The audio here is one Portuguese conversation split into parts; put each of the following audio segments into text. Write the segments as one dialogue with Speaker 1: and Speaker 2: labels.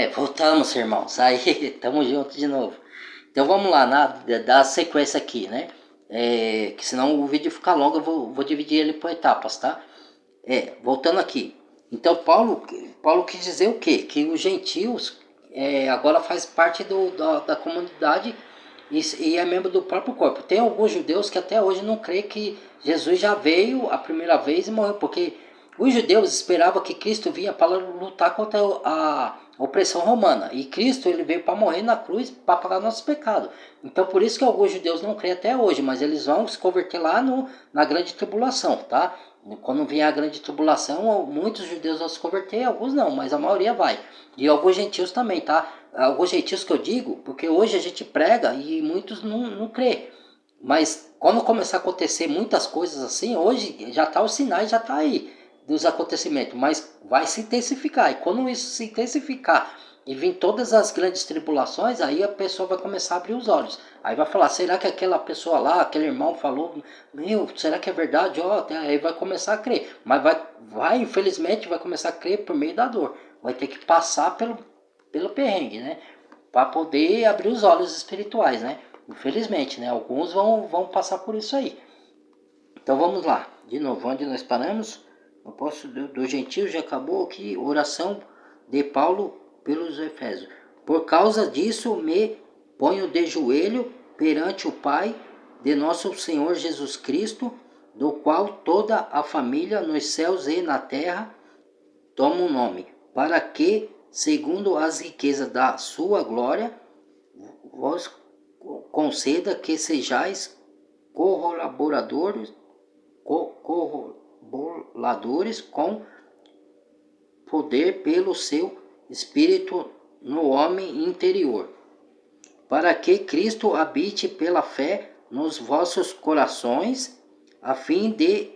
Speaker 1: Voltamos, irmãos. Aí, tamo junto de novo. Então vamos lá, dar sequência aqui, né? Que senão o vídeo fica longo, eu vou dividir ele por etapas, tá? Voltando aqui. Então Paulo quis dizer o quê? Que os gentios agora faz parte da comunidade e é membro do próprio corpo. Tem alguns judeus que até hoje não creem que Jesus já veio a primeira vez e morreu, porque os judeus esperavam que Cristo vinha para lutar contra a opressão romana. E Cristo ele veio para morrer na cruz para pagar nossos pecados. Então por isso que alguns judeus não creem até hoje, mas eles vão se converter lá na grande tribulação, tá? Quando vier a grande tribulação, muitos judeus vão se converter, alguns não, mas a maioria vai. E alguns gentios também, tá? Alguns gentios que eu digo, porque hoje a gente prega e muitos não crê. Mas quando começar a acontecer muitas coisas assim, hoje já tá os sinais, já tá aí dos acontecimentos, mas vai se intensificar. E quando isso se intensificar e vir todas as grandes tribulações, aí a pessoa vai começar a abrir os olhos. Aí vai falar, será que aquela pessoa lá, aquele irmão falou, meu, será que é verdade? Aí vai começar a crer. Mas infelizmente, vai começar a crer por meio da dor. Vai ter que passar pelo perrengue, né? Para poder abrir os olhos espirituais, né? Infelizmente, né? Alguns vão passar por isso aí. Então vamos lá. De novo, onde nós paramos? O apóstolo do gentio já acabou aqui. Oração de Paulo pelos Efésios. Por causa disso me ponho de joelho perante o Pai de nosso Senhor Jesus Cristo, do qual toda a família nos céus e na terra toma o nome, para que, segundo as riquezas da sua glória, vos conceda que sejais colaboradores com poder pelo seu Espírito no homem interior, para que Cristo habite pela fé nos vossos corações, a fim de,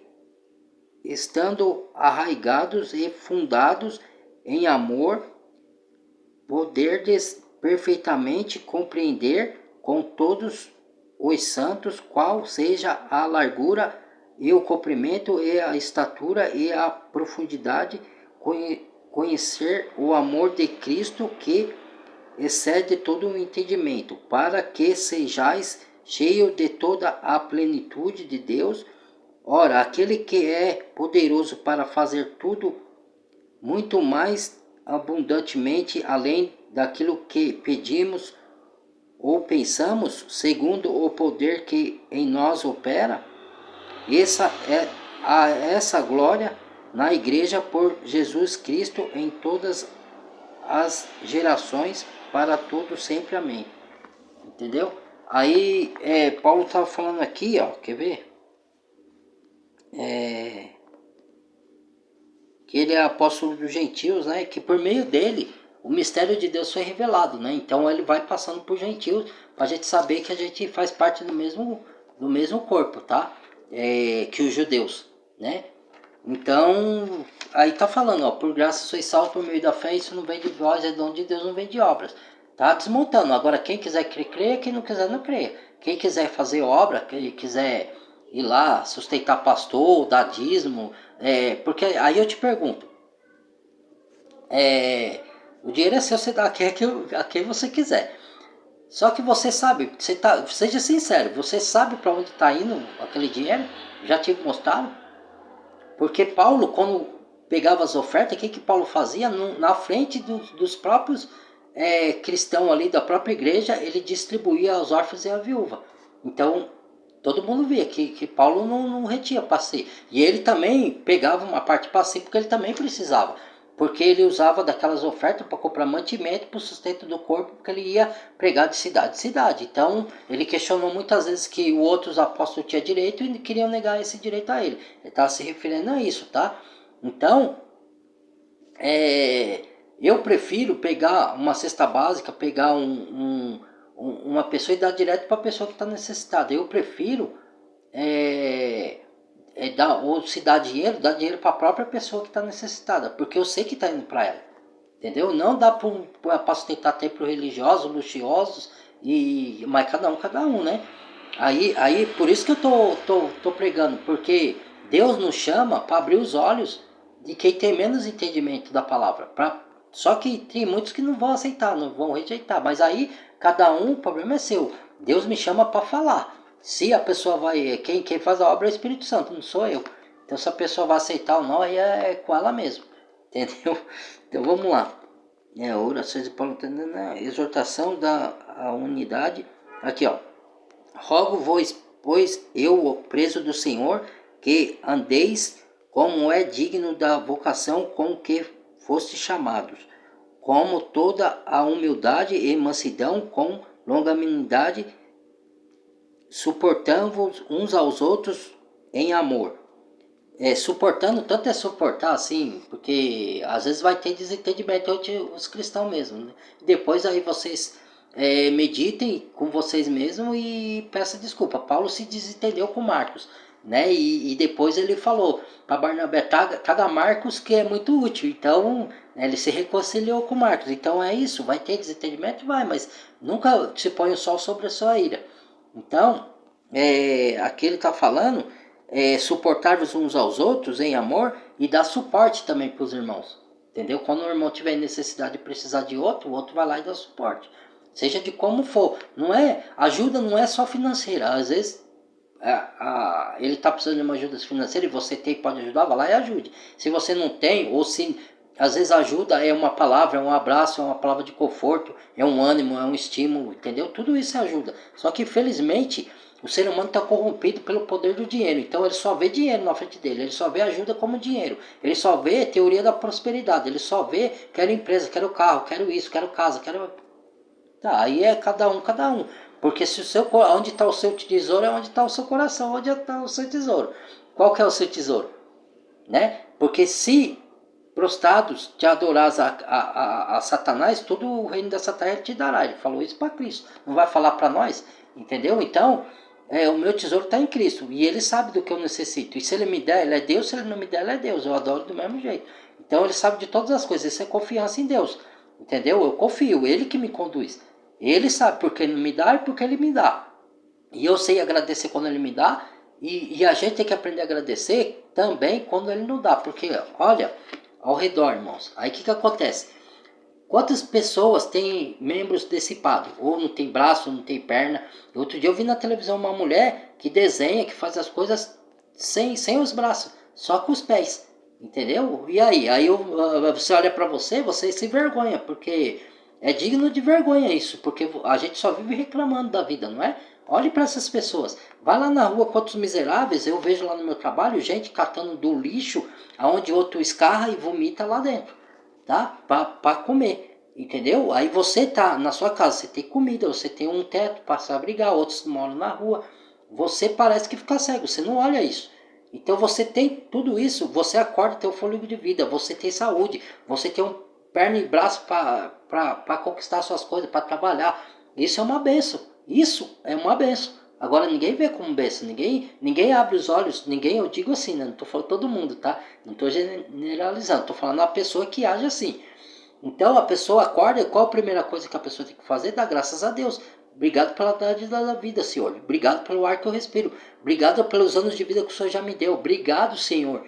Speaker 1: estando arraigados e fundados em amor, poderdes perfeitamente compreender com todos os santos qual seja a largura e o comprimento e a estatura e a profundidade, conhecer o amor de Cristo que excede todo o entendimento, para que sejais cheios de toda a plenitude de Deus. Ora, aquele que é poderoso para fazer tudo muito mais abundantemente além daquilo que pedimos ou pensamos, segundo o poder que em nós opera, essa glória na igreja por Jesus Cristo em todas as gerações, para todos sempre. Amém. Entendeu? Aí Paulo estava falando aqui, ó, quer ver? Que ele é apóstolo dos gentios, né? Que por meio dele o mistério de Deus foi revelado, né? Então ele vai passando por gentios para a gente saber que a gente faz parte do mesmo corpo, tá? Que os judeus, né? Então, aí tá falando, ó, por graça sois salvos por meio da fé, isso não vem de vós, é dom de Deus, não vem de obras. Tá desmontando. Agora, quem quiser crer, crê, quem não quiser, não crê. Quem quiser fazer obra, quem quiser ir lá sustentar pastor, dar dízimo, porque aí eu te pergunto, o dinheiro é seu, você dá a quem você quiser. Só que você sabe, seja sincero, você sabe para onde está indo aquele dinheiro? Já te mostraram? Porque Paulo, quando pegava as ofertas, o que Paulo fazia? Na frente dos próprios cristãos ali, da própria igreja, ele distribuía aos órfãos e à viúva. Então, todo mundo via que Paulo não retia para si. E ele também pegava uma parte para si, porque ele também precisava. Porque ele usava daquelas ofertas para comprar mantimento para o sustento do corpo, porque ele ia pregar de cidade em cidade. Então, ele questionou muitas vezes que os outros apóstolos tinham direito e queriam negar esse direito a ele. Ele estava se referindo a isso, tá? Então, eu prefiro pegar uma cesta básica, pegar uma pessoa e dar direto para a pessoa que está necessitada. Eu prefiro ou se dá dinheiro para a própria pessoa que está necessitada, porque eu sei que está indo para ela, entendeu? Não dá para sustentar templos religiosos, luxuosos, mas cada um, né? Aí por isso que eu tô pregando, porque Deus nos chama para abrir os olhos de quem tem menos entendimento da palavra, para Só que tem muitos que não vão aceitar, não vão rejeitar. Mas aí, cada um, o problema é seu. Deus me chama para falar. Se a pessoa vai... Quem faz a obra é o Espírito Santo, não sou eu. Então, se a pessoa vai aceitar ou não, aí é com ela mesmo. Entendeu? Então, vamos lá. Orações de Paulo, exortação da a unidade. Aqui, ó. Rogo-vos, pois eu, preso do Senhor, que andeis como é digno da vocação com que foste chamados, como toda a humildade e mansidão, com longanimidade, suportando-vos uns aos outros em amor. Suportando, tanto é suportar assim, porque às vezes vai ter desentendimento entre os cristãos mesmo, né? Depois aí vocês meditem com vocês mesmos e peçam desculpa. Paulo se desentendeu com Marcos, né? E depois ele falou para Barnabé, traga Marcos que é muito útil. Então, ele se reconciliou com Marcos. Então é isso, vai ter desentendimento? Vai, mas nunca se põe o sol sobre a sua ira. Então, aqui ele está falando, suportar-vos uns aos outros em amor e dar suporte também para os irmãos. Entendeu? Quando o irmão tiver necessidade de precisar de outro, o outro vai lá e dá suporte. Seja de como for. Ajuda não é só financeira. Às vezes ele está precisando de uma ajuda financeira e você tem pode ajudar, vai lá e ajude. Se você não tem, ou se às vezes ajuda é uma palavra, é um abraço, é uma palavra de conforto, é um ânimo, é um estímulo, entendeu? Tudo isso ajuda. Só que infelizmente o ser humano está corrompido pelo poder do dinheiro. Então ele só vê dinheiro na frente dele, ele só vê ajuda como dinheiro, ele só vê teoria da prosperidade, ele só vê quero empresa, quero carro, quero isso, quero casa, quero... Tá, aí é cada um, cada um. Porque se onde está o seu tesouro é onde está o seu coração, onde está o seu tesouro. Qual que é o seu tesouro? Né? Porque se prostrados te adorares a Satanás, todo o reino dessa terra ele te dará. Ele falou isso para Cristo. Não vai falar para nós? Entendeu? Então, o meu tesouro está em Cristo. E ele sabe do que eu necessito. E se ele me der, ele é Deus. Se ele não me der, ele é Deus. Eu adoro do mesmo jeito. Então, ele sabe de todas as coisas. Isso é confiança em Deus. Entendeu? Eu confio. Ele que me conduz. Ele sabe porque ele me dá e porque ele me dá. E eu sei agradecer quando ele me dá. E a gente tem que aprender a agradecer também quando ele não dá. Porque, olha, ao redor, irmãos. Aí o que acontece? Quantas pessoas têm membros decipados? Ou não tem braço, ou não tem perna. Outro dia eu vi na televisão uma mulher que desenha, que faz as coisas sem os braços, só com os pés. Entendeu? E aí? Você olha para você se vergonha, porque é digno de vergonha isso, porque a gente só vive reclamando da vida, não é? Olhe para essas pessoas. Vai lá na rua, quantos miseráveis, eu vejo lá no meu trabalho, gente catando do lixo, aonde outro escarra e vomita lá dentro, tá? Para comer, entendeu? Aí você tá na sua casa, você tem comida, você tem um teto para se abrigar, outros moram na rua. Você parece que fica cego, você não olha isso. Então você tem tudo isso, você acorda, tem o fôlego de vida, você tem saúde, você tem um perna e braço para conquistar suas coisas, para trabalhar. Isso é uma benção. Isso é uma benção. Agora ninguém vê como benção, ninguém abre os olhos, ninguém, eu digo assim, né? Não estou falando todo mundo, tá? Não estou generalizando, estou falando a pessoa que age assim. Então a pessoa acorda, qual a primeira coisa que a pessoa tem que fazer? Dar graças a Deus. Obrigado pela dádiva da vida, Senhor. Obrigado pelo ar que eu respiro. Obrigado pelos anos de vida que o Senhor já me deu. Obrigado, Senhor,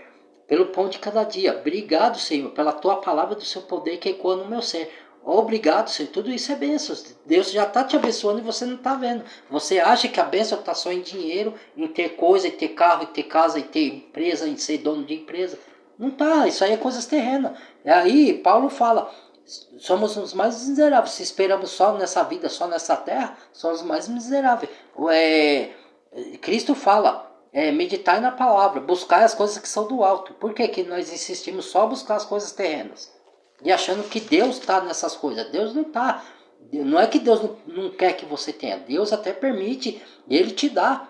Speaker 1: pelo pão de cada dia. Obrigado, Senhor, pela tua palavra do seu poder que ecoa no meu ser. Obrigado, Senhor. Tudo isso é bênção. Deus já está te abençoando e você não está vendo. Você acha que a bênção está só em dinheiro, em ter coisa, em ter carro, em ter casa, em ter empresa, em ser dono de empresa. Não tá. Isso aí é coisas terrenas. Aí Paulo fala, somos os mais miseráveis. Se esperamos só nessa vida, só nessa terra, somos os mais miseráveis. Cristo fala, meditar na palavra, buscar as coisas que são do alto. Por que nós insistimos só buscar as coisas terrenas? E achando que Deus está nessas coisas. Deus não está. Não é que Deus não quer que você tenha. Deus até permite, ele te dá.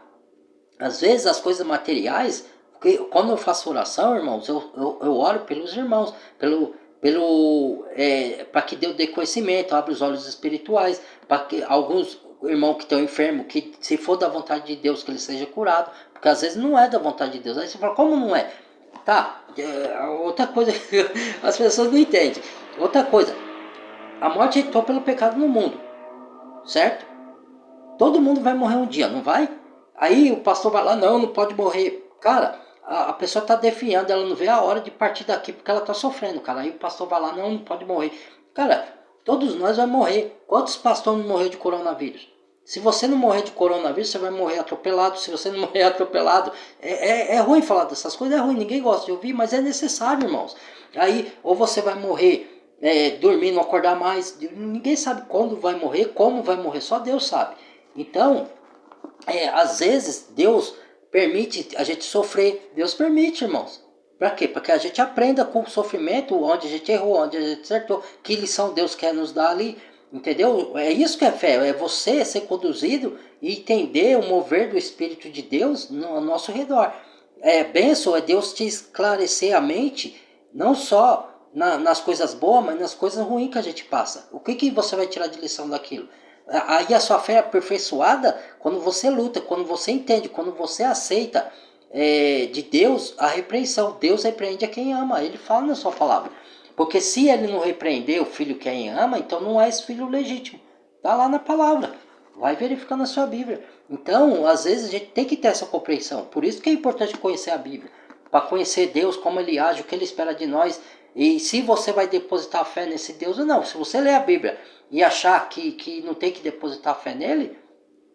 Speaker 1: Às vezes as coisas materiais, quando eu faço oração, irmãos, eu oro pelos irmãos, para que Deus dê conhecimento, abra os olhos espirituais, para que alguns irmãos que estão enfermos, que se for da vontade de Deus, que ele seja curado, porque às vezes não é da vontade de Deus. Aí você fala, como não é? Tá, outra coisa que as pessoas não entendem. Outra coisa, a morte entrou pelo pecado no mundo, certo? Todo mundo vai morrer um dia, não vai? Aí o pastor vai lá, não pode morrer. Cara, a pessoa está defiando, ela não vê a hora de partir daqui porque ela está sofrendo, cara. Aí o pastor vai lá, não pode morrer. Cara, todos nós vamos morrer. Quantos pastores não morreram de coronavírus? Se você não morrer de coronavírus, você vai morrer atropelado. Se você não morrer atropelado, é ruim falar dessas coisas, é ruim, ninguém gosta de ouvir, mas é necessário, irmãos. Aí, ou você vai morrer dormir, não acordar mais. Ninguém sabe quando vai morrer, como vai morrer, só Deus sabe. Então, às vezes, Deus permite a gente sofrer. Deus permite, irmãos. Para quê? Para que a gente aprenda com o sofrimento, onde a gente errou, onde a gente acertou, que lição Deus quer nos dar ali. Entendeu? É isso que é fé, é você ser conduzido e entender o mover do Espírito de Deus no nosso redor. Bênção é Deus te esclarecer a mente, não só nas coisas boas, mas nas coisas ruins que a gente passa. O que você vai tirar de lição daquilo? Aí a sua fé é aperfeiçoada quando você luta, quando você entende, quando você aceita de Deus a repreensão. Deus repreende a quem ama, ele fala na sua palavra. Porque se ele não repreender o filho quem ama, então não é esse filho legítimo. Está lá na palavra. Vai verificar na sua Bíblia. Então, às vezes a gente tem que ter essa compreensão. Por isso que é importante conhecer a Bíblia. Para conhecer Deus, como ele age, o que ele espera de nós. E se você vai depositar fé nesse Deus ou não. Se você ler a Bíblia e achar que não tem que depositar fé nele,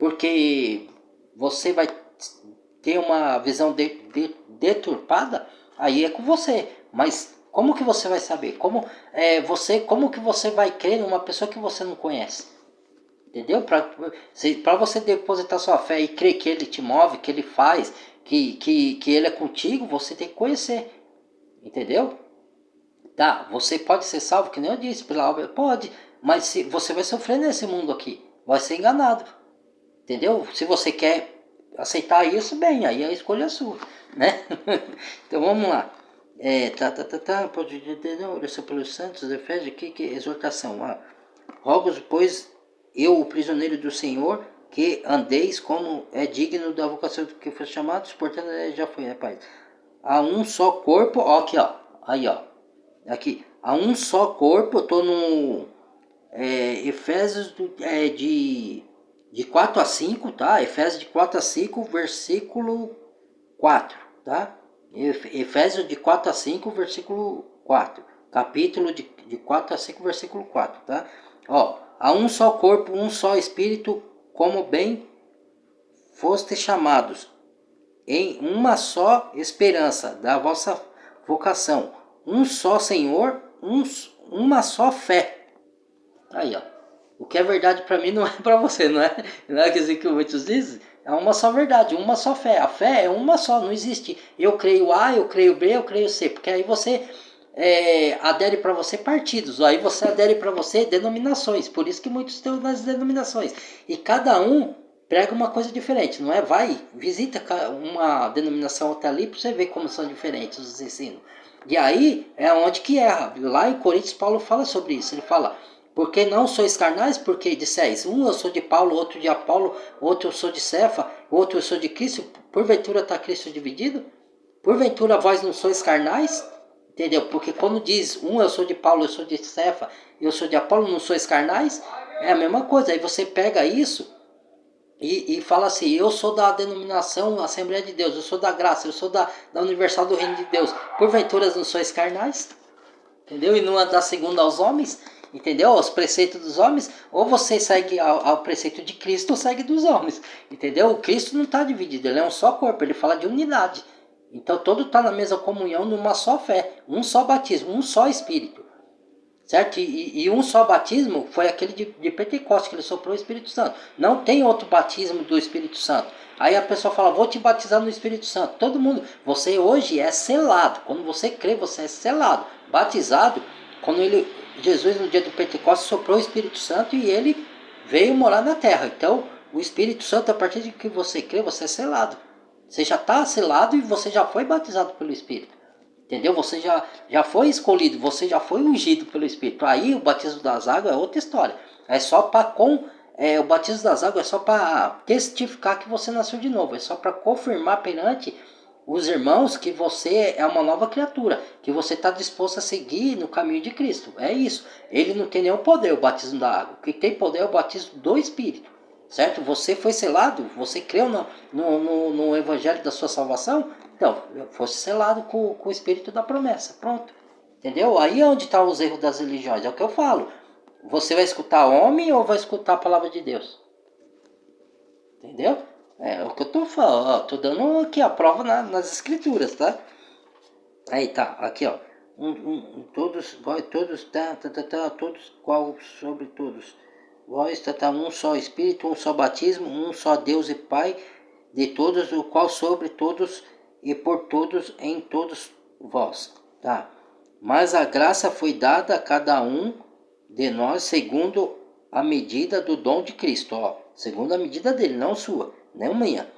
Speaker 1: porque você vai ter uma visão deturpada, aí é com você. Mas como que você vai saber? Como que você vai crer numa pessoa que você não conhece? Entendeu? Para você depositar sua fé e crer que ele te move, que ele faz, que ele é contigo, você tem que conhecer. Entendeu? Tá, você pode ser salvo, que nem eu disse, pela obra, pode, mas você vai sofrer nesse mundo aqui, vai ser enganado. Entendeu? Se você quer aceitar isso, bem, aí a escolha é sua, né? Então vamos lá. Pode oração pelos santos, Efésios, que exortação. Rogo, pois, eu, o prisioneiro do Senhor, que andeis como é digno da vocação que foi chamado, portanto já foi, né, Pai? Há um só corpo, ó, aqui, ó, aí, ó, aqui, há um só corpo, eu tô no Efésios de 4 a 5, tá? Efésios de 4 a 5, versículo 4, tá? Efésios de 4 a 5, versículo 4. Capítulo de 4 a 5, versículo 4, tá? Ó, há um só corpo, um só espírito, como bem foste chamados, em uma só esperança da vossa vocação, um só Senhor, uma só fé. Aí, ó. O que é verdade para mim não é para você, não é? Não é aquilo que muitos dizem. É uma só verdade, uma só fé. A fé é uma só, não existe. Eu creio A, eu creio B, eu creio C. Porque aí você adere para você partidos, aí você adere para você denominações. Por isso que muitos estão nas denominações. E cada um prega uma coisa diferente, não é? Vai, visita uma denominação até ali para você ver como são diferentes os ensinos. E aí é onde que erra. Lá em Coríntios, Paulo fala sobre isso. Ele fala: porque não sois carnais, porque disseis, um eu sou de Paulo, outro de Apolo, outro eu sou de Cefa, outro eu sou de Cristo, porventura está Cristo dividido? Porventura vós não sois carnais? Entendeu? Porque quando diz, um eu sou de Paulo, eu sou de Cefa, eu sou de Apolo, não sois carnais? É a mesma coisa, aí você pega isso e fala assim, eu sou da denominação Assembleia de Deus, eu sou da graça, eu sou da Universal do Reino de Deus, porventura não sois carnais? Entendeu? E não andar segundo aos homens, entendeu? Os preceitos dos homens, ou você segue ao preceito de Cristo ou segue dos homens, entendeu? O Cristo não está dividido, ele é um só corpo, ele fala de unidade. Então todo está na mesma comunhão, numa só fé, um só batismo, um só Espírito, certo? E um só batismo foi aquele de Pentecostes, que ele soprou o Espírito Santo. Não tem outro batismo do Espírito Santo. Aí a pessoa fala, vou te batizar no Espírito Santo. Todo mundo, você hoje é selado. Quando você crê, você é selado. Batizado, quando Jesus no dia do Pentecostes soprou o Espírito Santo e ele veio morar na terra. Então, o Espírito Santo, a partir de que você crê, você é selado. Você já está selado e você já foi batizado pelo Espírito. Entendeu? Você já foi escolhido, você já foi ungido pelo Espírito. Aí o batismo das águas é outra história. É só para o batismo das águas é só para testificar que você nasceu de novo. É só para confirmar perante os irmãos que você é uma nova criatura, que você está disposto a seguir no caminho de Cristo. É isso. Ele não tem nenhum poder, o batismo da água. O que tem poder é o batismo do Espírito. certo? Você foi selado, você creu no evangelho da sua salvação, então, fosse selado com o espírito da promessa, pronto. Entendeu? Aí é onde estão os erros das religiões, é o que eu falo. Você vai escutar homem ou vai escutar a palavra de Deus? Entendeu? É o que eu tô falando, ó, tô dando aqui a prova nas escrituras, tá? Aí tá, aqui ó. Todos, todos, todos, qual sobre todos. Vós, um só Espírito, um só batismo, um só Deus e Pai de todos, o qual sobre todos e por todos em todos vós. Tá? Mas a graça foi dada a cada um de nós segundo a medida do dom de Cristo. Ó, segundo a medida dele, não sua, nem minha.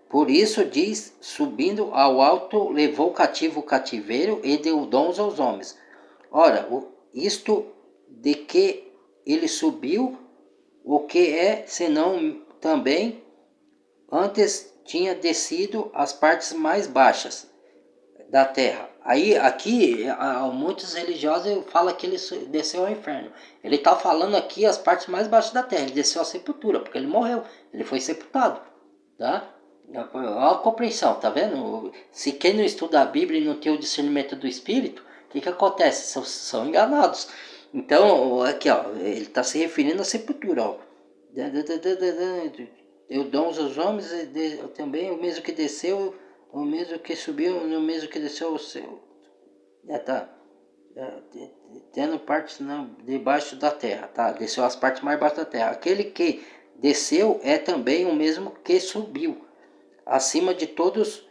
Speaker 1: Por isso diz, subindo ao alto, levou cativo o cativeiro e deu dons aos homens. Ora, isto de que ele subiu, o que é, senão também antes tinha descido às partes mais baixas da terra. Aí, aqui, muitos religiosos falam que ele desceu ao inferno. Ele está falando aqui as partes mais baixas da terra. Ele desceu à sepultura, porque ele morreu. Ele foi sepultado, tá? Olha a compreensão, tá vendo? Se quem não estuda a Bíblia e não tem o discernimento do Espírito, o que acontece? São enganados. Então, aqui, ó, ele está se referindo à sepultura, ó. Eu dou aos homens também, o mesmo que desceu, o mesmo que subiu, o mesmo que desceu ao céu. Tá. Tendo partes debaixo da terra, tá? Desceu as partes mais baixas da terra. Aquele que desceu é também o mesmo que subiu acima de todos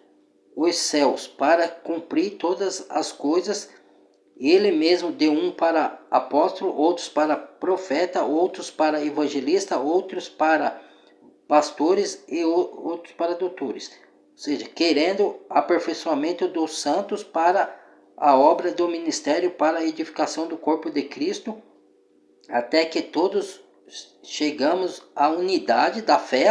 Speaker 1: os céus, para cumprir todas as coisas. Ele mesmo deu um para apóstolo, outros para profeta, outros para evangelista, outros para pastores e outros para doutores. Ou seja, querendo aperfeiçoamento dos santos para a obra do ministério, para a edificação do corpo de Cristo, até que todos chegamos à unidade da fé,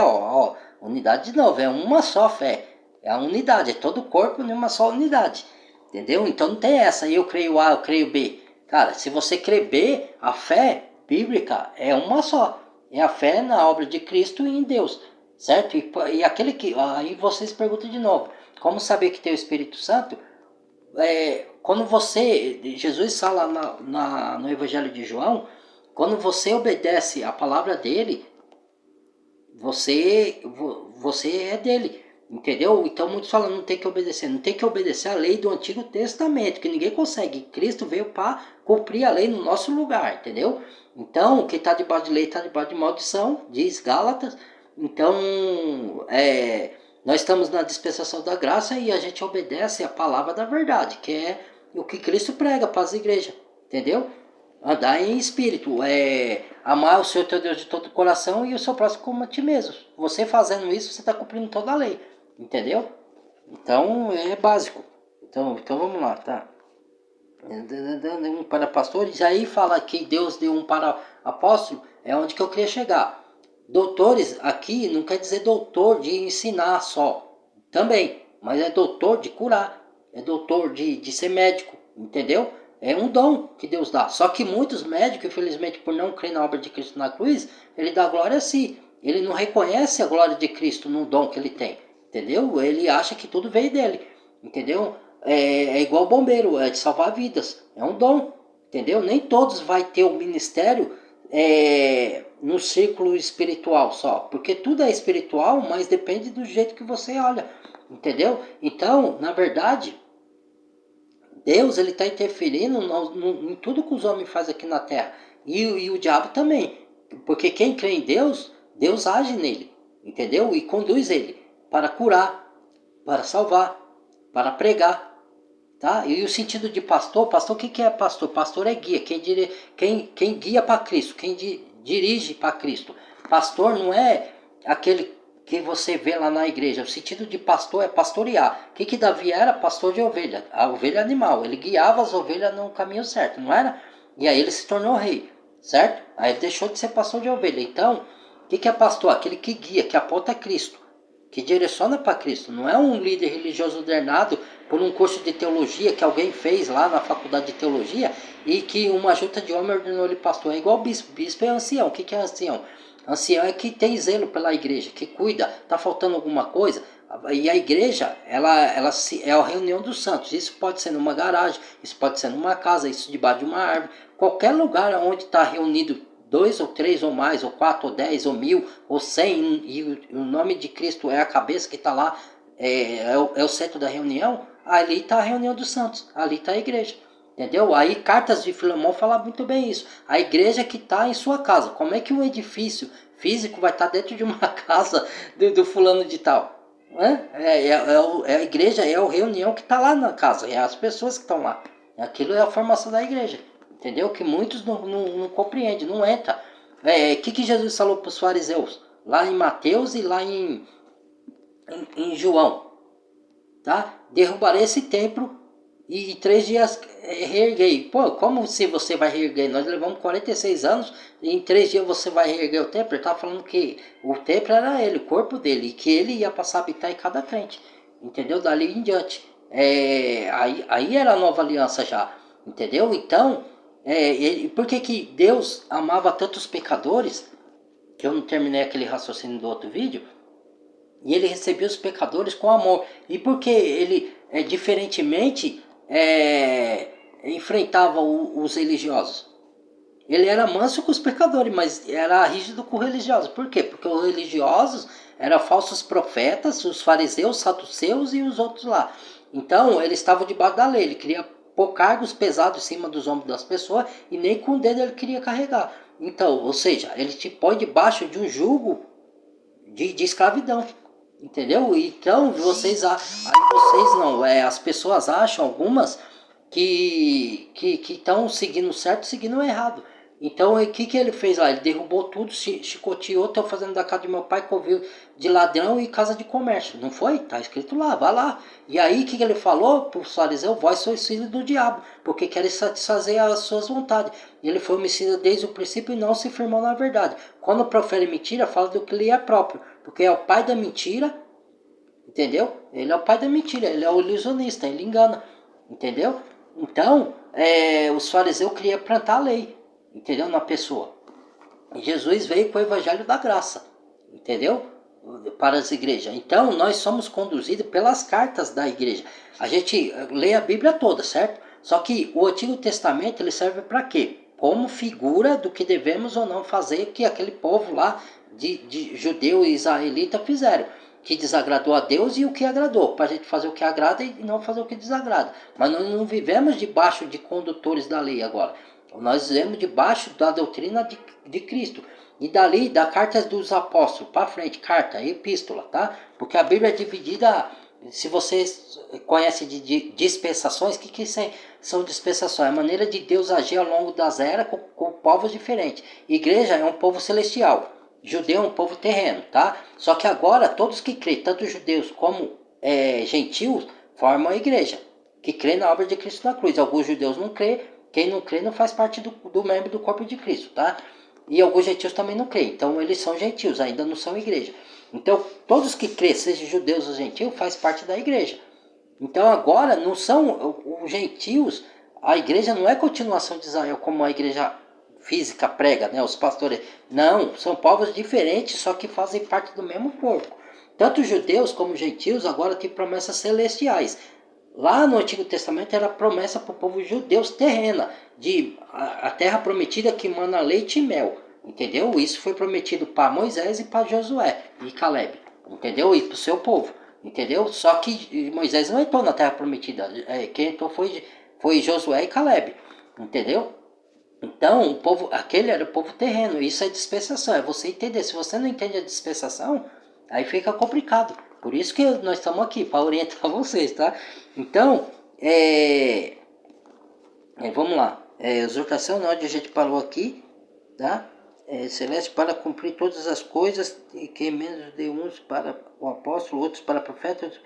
Speaker 1: unidade de novo, é uma só fé, é a unidade, é todo o corpo em uma só unidade, entendeu? Então não tem essa, eu creio A, eu creio B. Cara, se você crê B, a fé bíblica é uma só, é a fé na obra de Cristo e em Deus, certo? E aquele que, aí vocês perguntam de novo, como saber que tem o Espírito Santo? Quando Jesus fala no Evangelho de João, quando você obedece a palavra dele, você é dele, entendeu? Então muitos falam, não tem que obedecer a lei do Antigo Testamento, que ninguém consegue. Cristo veio para cumprir a lei no nosso lugar, entendeu? Então, quem está debaixo de lei está debaixo de maldição, diz Gálatas. Então, nós estamos na dispensação da graça e a gente obedece a palavra da verdade, que é o que Cristo prega para as igrejas, entendeu? Andar em espírito, amar o Senhor teu Deus de todo o coração e o seu próximo como a ti mesmo. Você fazendo isso, você está cumprindo toda a lei, entendeu? Então, é básico. Então vamos lá, tá? Um para pastores, aí fala que Deus deu um para apóstolo, é onde que eu queria chegar. Doutores aqui não quer dizer doutor de ensinar só, também, mas é doutor de curar, é doutor de ser médico, entendeu? É um dom que Deus dá. Só que muitos médicos, infelizmente, por não crer na obra de Cristo na cruz, ele dá glória a si. Ele não reconhece a glória de Cristo no dom que ele tem, entendeu? Ele acha que tudo veio dele, entendeu? É igual bombeiro, é de salvar vidas, é um dom, entendeu? Nem todos vai ter o ministério no círculo espiritual só, porque tudo é espiritual, mas depende do jeito que você olha, entendeu? Então, na verdade, Deus ele está interferindo em tudo que os homens fazem aqui na terra, e o diabo também, porque quem crê em Deus, Deus age nele, entendeu? E conduz ele para curar, para salvar, para pregar. Tá? E o sentido de pastor, o que é pastor? Pastor é guia, quem guia para Cristo, quem dirige para Cristo. Pastor não é aquele que você vê lá na igreja. O sentido de pastor é pastorear. O que Davi era? Pastor de ovelha, a ovelha animal. Ele guiava as ovelhas no caminho certo, não era? E aí ele se tornou rei, certo? Aí ele deixou de ser pastor de ovelha. Então, o que é pastor? Aquele que guia, que aponta Cristo, que direciona para Cristo. Não é um líder religioso ordenado por um curso de teologia que alguém fez lá na faculdade de teologia e que uma junta de homens ordenou ele pastor. É igual bispo. Bispo é ancião. O que é ancião? Ancião é que tem zelo pela igreja, que cuida, está faltando alguma coisa. E a igreja, é a reunião dos santos. Isso pode ser numa garagem, isso pode ser numa casa, isso debaixo de uma árvore. Qualquer lugar onde está reunido 2 ou 3 ou mais, ou 4 ou 10 ou 1000 ou 100, e o nome de Cristo é a cabeça que está lá, é o centro da reunião, ali está a reunião dos santos, ali está a igreja. Entendeu? Aí Cartas de Filemão fala muito bem isso. A igreja que está em sua casa. Como é que um edifício físico vai estar dentro de uma casa do fulano de tal? É a igreja, é a reunião que está lá na casa. É as pessoas que estão lá. Aquilo é a formação da igreja. Entendeu? Que muitos não compreendem, não entra. O que Jesus falou para os fariseus? Lá em Mateus e lá em João. Tá? Derrubarei esse templo e 3 dias reerguei. Pô, como se você vai reerguer? Nós levamos 46 anos e em 3 dias você vai reerguer o templo? Ele estava falando que o templo era ele, o corpo dele, e que ele ia passar a habitar em cada crente. Entendeu? Dali em diante. Aí era a nova aliança já. Entendeu? Então, por que Deus amava tantos pecadores? Que eu não terminei aquele raciocínio do outro vídeo. E ele recebia os pecadores com amor. E porque ele, diferentemente, enfrentava os religiosos? Ele era manso com os pecadores, mas era rígido com os religiosos. Por quê? Porque os religiosos eram falsos profetas, os fariseus, os saduceus e os outros lá. Então, ele estava debaixo da lei. Ele queria pôr cargos pesados em cima dos ombros das pessoas e nem com o dedo ele queria carregar. Então, ou seja, ele te põe debaixo de um jugo de escravidão. Entendeu? Então as pessoas acham algumas que estão seguindo certo e seguindo errado. Então o que ele fez lá? Ele derrubou tudo, chicoteou, estou fazendo da casa de meu pai covil de ladrão e casa de comércio. Não foi? Está escrito lá, vai lá. E aí o que ele falou para os fariseus? Vós sois filhos do diabo, porque querem satisfazer as suas vontades. Ele foi homicida desde o princípio e não se firmou na verdade. Quando profere mentira, fala do que lhe é próprio, porque é o pai da mentira. Entendeu? Ele é o pai da mentira, ele é o ilusionista, ele engana. Entendeu? Então, os fariseus queriam plantar a lei, entendeu? Na pessoa. E Jesus veio com o evangelho da graça, entendeu? Para as igrejas. Então, nós somos conduzidos pelas cartas da igreja. A gente lê a Bíblia toda, certo? Só que o Antigo Testamento ele serve para quê? Como figura do que devemos ou não fazer que aquele povo lá de judeu e israelita fizeram. Que desagradou a Deus e o que agradou. Para a gente fazer o que agrada e não fazer o que desagrada. Mas nós não vivemos debaixo de condutores da lei agora. Nós vivemos debaixo da doutrina de Cristo. E dali, da carta dos apóstolos, para frente, carta, epístola, tá? Porque a Bíblia é dividida, se vocês conhecem de dispensações, o que são dispensações? É a maneira de Deus agir ao longo das eras com povos diferentes. Igreja é um povo celestial, judeu é um povo terreno, tá? Só que agora, todos que creem, tanto judeus como gentios, formam a igreja, que crê na obra de Cristo na cruz. Alguns judeus não crêem, quem não crê não faz parte do membro do corpo de Cristo, tá? E alguns gentios também não creem. Então eles são gentios, ainda não são igreja. Então todos que creem, seja judeus ou gentios, faz parte da igreja. Então agora não são os gentios, a igreja não é continuação de Israel como a igreja física prega, né? Os pastores. Não, são povos diferentes, só que fazem parte do mesmo corpo. Tanto judeus como gentios agora têm promessas celestiais. Lá no Antigo Testamento era promessa para o povo judeu terrena, de a terra prometida que mana leite e mel, entendeu? Isso foi prometido para Moisés e para Josué e Caleb, entendeu? E para o seu povo, entendeu? Só que Moisés não entrou na terra prometida, quem entrou foi Josué e Caleb, entendeu? Então, o povo, aquele era o povo terreno, isso é dispensação, é você entender. Se você não entende a dispensação, aí fica complicado. Por isso que nós estamos aqui, para orientar vocês, tá? Então, vamos lá. Exortação, onde a gente parou aqui, tá? Celeste para cumprir todas as coisas, e que menos de uns para o apóstolo, outros para profetas,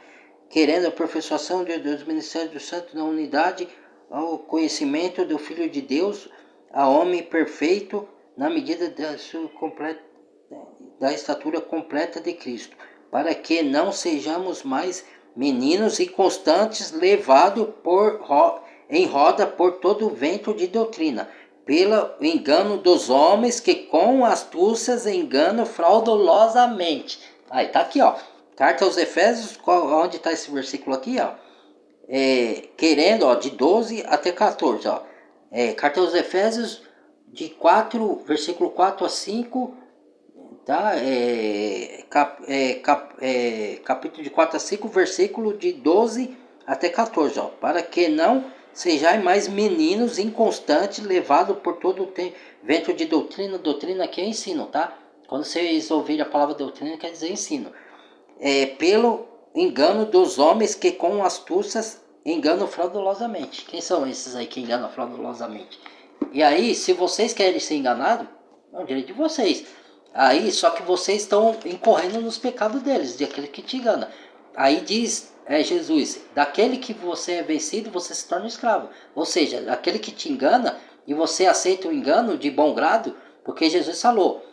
Speaker 1: querendo a aperfeiçoação dos ministérios dos santos na unidade, ao conhecimento do Filho de Deus, a homem perfeito, na medida da estatura completa de Cristo, para que não sejamos mais meninos inconstantes, levados em roda por todo o vento de doutrina, pelo engano dos homens que com astúcias enganam fraudulosamente. Aí tá aqui, ó. Carta aos Efésios, onde está esse versículo aqui, ó? Querendo, ó, de 12 até 14, ó. Carta aos Efésios, de 4, versículo 4 a 5, tá? Capítulo de 4 a 5, versículo de 12 até 14, ó. Para que não sejais mais meninos inconstantes, levados por todo o vento de doutrina. Doutrina aqui é ensino, tá? Quando vocês ouvirem a palavra doutrina, quer dizer ensino. Pelo engano dos homens que com astúcias enganam fraudulosamente. Quem são esses aí que enganam fraudulosamente? E aí, se vocês querem ser enganados, é o direito de vocês. Aí, só que vocês estão incorrendo nos pecados deles, de aquele que te engana. Aí diz Jesus, daquele que você é vencido, você se torna escravo. Ou seja, aquele que te engana e você aceita o engano de bom grado, porque Jesus falou,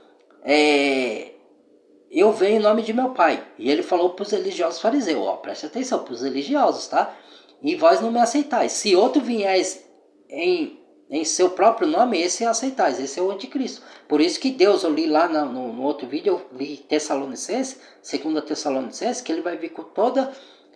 Speaker 1: eu venho em nome de meu Pai. E ele falou para os religiosos fariseus, ó, preste atenção, para os religiosos, tá? E vós não me aceitais. Se outro viés em seu próprio nome, esse é aceitais, esse é o anticristo. Por isso que Deus, eu li lá no outro vídeo, eu li Tessalonicenses, 2 Tessalonicenses, que ele vai vir com toda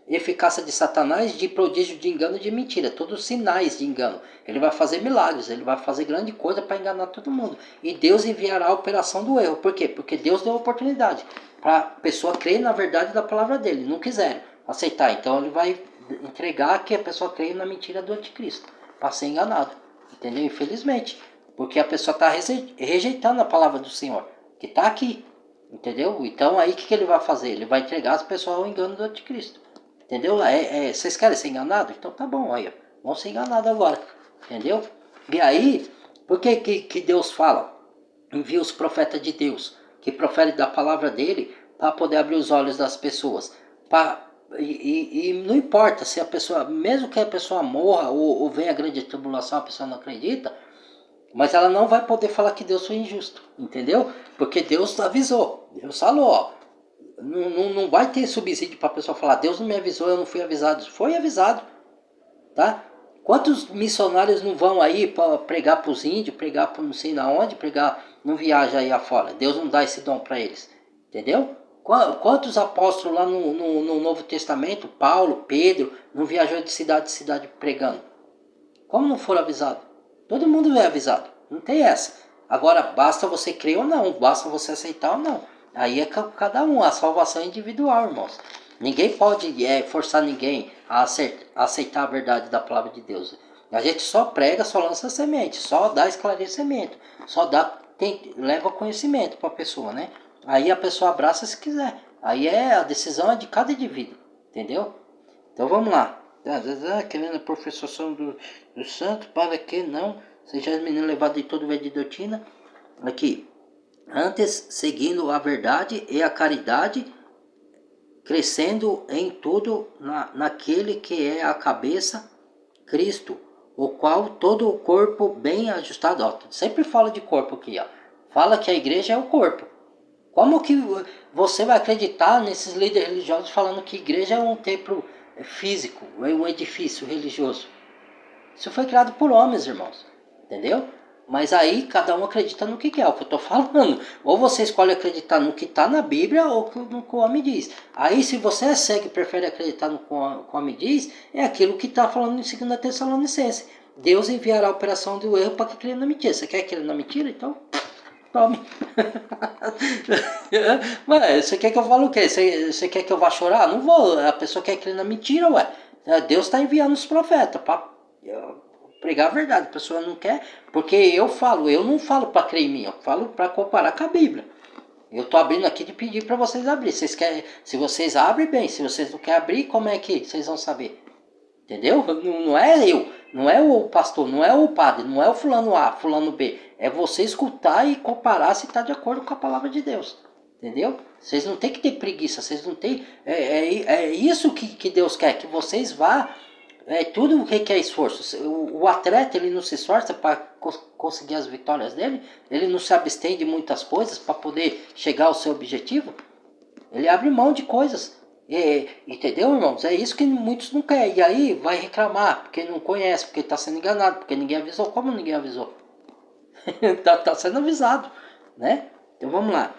Speaker 1: eficácia de Satanás, de prodígio de engano e de mentira, todos os sinais de engano. Ele vai fazer milagres, ele vai fazer grande coisa para enganar todo mundo. E Deus enviará a operação do erro. Por quê? Porque Deus deu oportunidade para a pessoa crer na verdade da palavra dele. Não quiseram aceitar, então ele vai entregar que a pessoa creia na mentira do anticristo, para ser enganado. Entendeu? Infelizmente. Porque a pessoa está rejeitando a palavra do Senhor, que está aqui. Entendeu? Então aí o que ele vai fazer? Ele vai entregar as pessoas ao engano do anticristo. Entendeu? Vocês querem ser enganados? Então tá bom, aí, vão ser enganados agora. Entendeu? E aí, por que Deus fala? Envia os profetas de Deus, que proferem da palavra dele, para poder abrir os olhos das pessoas. E não importa se a pessoa, mesmo que a pessoa morra ou venha a grande tribulação, a pessoa não acredita, mas ela não vai poder falar que Deus foi injusto, entendeu? Porque Deus avisou, Deus falou, ó, não vai ter subsídio para a pessoa falar, Deus não me avisou, eu não fui avisado. Foi avisado, tá? Quantos missionários não vão aí para pregar para os índios, pregar para não sei na onde, pregar, não viaja aí afora? Deus não dá esse dom para eles, entendeu? Quantos apóstolos lá no Novo Testamento, Paulo, Pedro, não viajou de cidade em cidade pregando? Como não foram avisados? Todo mundo é avisado, não tem essa. Agora, basta você crer ou não, basta você aceitar ou não. Aí é cada um, a salvação é individual, irmãos. Ninguém pode forçar ninguém a aceitar a verdade da palavra de Deus. A gente só prega, só lança semente, só dá esclarecimento, só leva conhecimento para a pessoa, né? Aí a pessoa abraça se quiser. Aí a decisão é de cada indivíduo, entendeu? Então vamos lá. Querendo a professação do santo, para que não seja menino levado de todo velho de doutrina. Aqui. Antes, seguindo a verdade e a caridade, crescendo em tudo naquele que é a cabeça, Cristo, o qual todo o corpo bem ajustado. Ó, sempre fala de corpo aqui, ó. Fala que a igreja é o corpo. Como que você vai acreditar nesses líderes religiosos falando que a igreja é um templo físico, é um edifício religioso? Isso foi criado por homens, irmãos. Entendeu? Mas aí cada um acredita no que quer, é o que eu estou falando. Ou você escolhe acreditar no que está na Bíblia ou no que o homem diz. Aí se você é cego e prefere acreditar no que o homem diz, é aquilo que está falando em 2 Tessalonicenses. Deus enviará a operação do erro para que crie na mentira. Você quer crer na mentira? Então, tome. Mas você quer que eu fale o quê? Você quer que eu vá chorar? Não vou. A pessoa quer crer na mentira, ué. Deus está enviando os profetas para pregar a verdade. A pessoa não quer, porque eu não falo para crer em mim, eu falo para comparar com a Bíblia. Eu estou abrindo aqui de pedir para vocês abrir. Vocês querem, se vocês abrem, bem. Se vocês não querem abrir, como é que vocês vão saber? Entendeu? Não é eu, não é o pastor, não é o padre, não é o fulano A, fulano B. É você escutar e comparar se está de acordo com a palavra de Deus. Entendeu? Vocês não tem que ter preguiça, vocês não tem. É isso que Deus quer, que vocês vá. Tudo requer esforço. O atleta, ele não se esforça para conseguir as vitórias dele, ele não se abstém de muitas coisas para poder chegar ao seu objetivo. Ele abre mão de coisas. Entendeu, irmãos? É isso que muitos não querem. E aí vai reclamar, porque não conhece, porque está sendo enganado, porque ninguém avisou. Como ninguém avisou? Tá sendo avisado, né? Então vamos lá.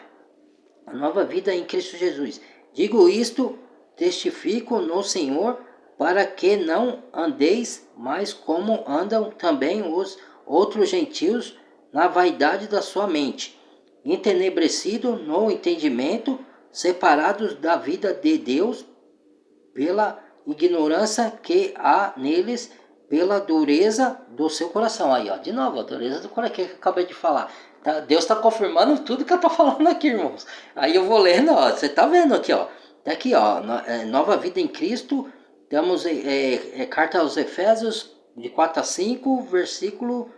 Speaker 1: A nova vida em Cristo Jesus. Digo isto, testifico no Senhor, para que não andeis mais como andam também os outros gentios na vaidade da sua mente, entenebrecido no entendimento, separados da vida de Deus pela ignorância que há neles, pela dureza do seu coração. Aí, ó, de novo, a dureza do coração que eu acabei de falar. Tá? Deus está confirmando tudo que eu estou falando aqui, irmãos. Aí eu vou lendo, ó, você está vendo aqui, ó. Tá aqui, ó, nova vida em Cristo. Temos carta aos Efésios, de 4 a 5, versículo.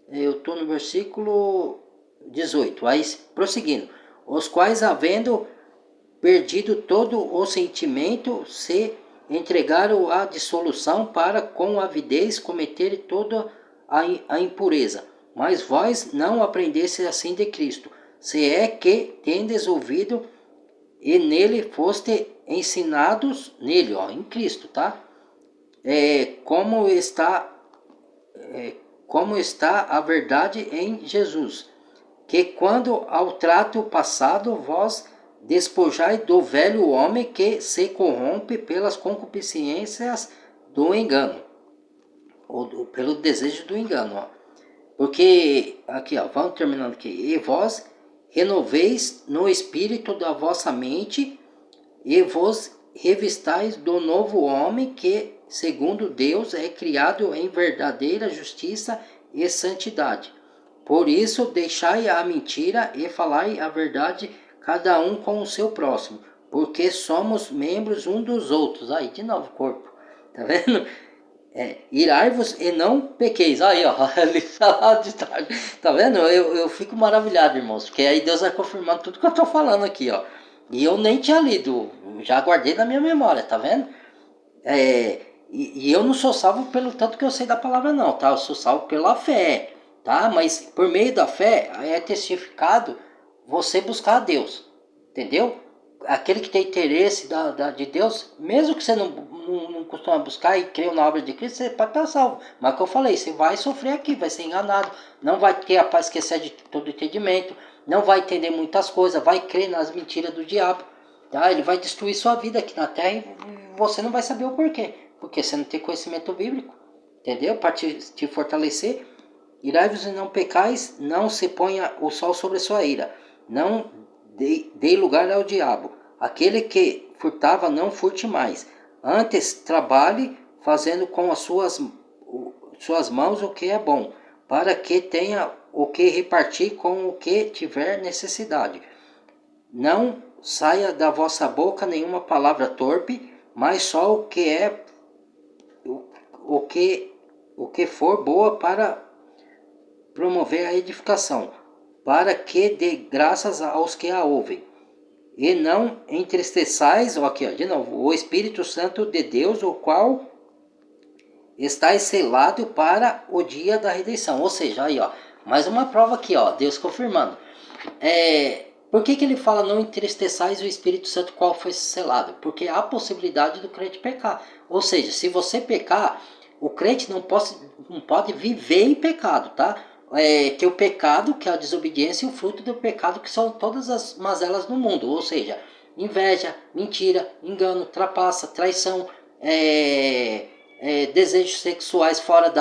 Speaker 1: Eu estou no versículo 18. Aí, prosseguindo. Os quais, havendo perdido todo o sentimento, se entregaram à dissolução para com avidez cometer toda a impureza. Mas vós não aprendeste assim de Cristo, se é que tendes ouvido e nele foste ensinados, nele, ó, em Cristo, tá? Como está a verdade em Jesus, que quando ao trato passado vós despojai do velho homem que se corrompe pelas concupiscências do engano, ou pelo desejo do engano, ó. Porque, aqui, ó, vamos terminando aqui. E vós renoveis no espírito da vossa mente e vos revistais do novo homem que, segundo Deus, é criado em verdadeira justiça e santidade. Por isso, deixai a mentira e falai a verdade, cada um com o seu próximo, porque somos membros um dos outros. Aí, de novo, corpo. Tá vendo? Irai-vos e não pequeis. Aí, ó, ali tá de tarde. Tá vendo? Eu fico maravilhado, irmãos, porque aí Deus vai confirmando tudo que eu tô falando aqui, ó. E eu nem tinha lido, já guardei na minha memória, tá vendo? E eu não sou salvo pelo tanto que eu sei da palavra, não, tá? Eu sou salvo pela fé, tá? Mas por meio da fé é testificado você buscar a Deus, entendeu? Aquele que tem interesse de Deus, mesmo que você não costuma buscar e creu na obra de Cristo, você pode estar salvo. Mas como eu falei, você vai sofrer aqui, vai ser enganado, não vai ter a paz, esquecer de todo entendimento, não vai entender muitas coisas, vai crer nas mentiras do diabo, tá? Ele vai destruir sua vida aqui na terra e você não vai saber o porquê, porque você não tem conhecimento bíblico, entendeu? Para te fortalecer. Irai-vos e não pecais, não se ponha o sol sobre a sua ira, não dê lugar ao diabo. Aquele que furtava, não furte mais. Antes, trabalhe, fazendo com as suas mãos o que é bom, para que tenha o que repartir com o que tiver necessidade. Não saia da vossa boca nenhuma palavra torpe, mas só o que for boa para promover a edificação, para que dê graças aos que a ouvem. E não entristeçais, ó, aqui, ó, de novo, o Espírito Santo de Deus, o qual está selado para o dia da redenção. Ou seja, aí, ó, mais uma prova aqui, ó, Deus confirmando. Por que ele fala não entristeçais o Espírito Santo, qual foi selado? Porque há a possibilidade do crente pecar. Ou seja, se você pecar, o crente não pode viver em pecado, tá? Tem o pecado, que é a desobediência, e o fruto do pecado, que são todas as mazelas do mundo. Ou seja, inveja, mentira, engano, trapaça, traição, desejos sexuais fora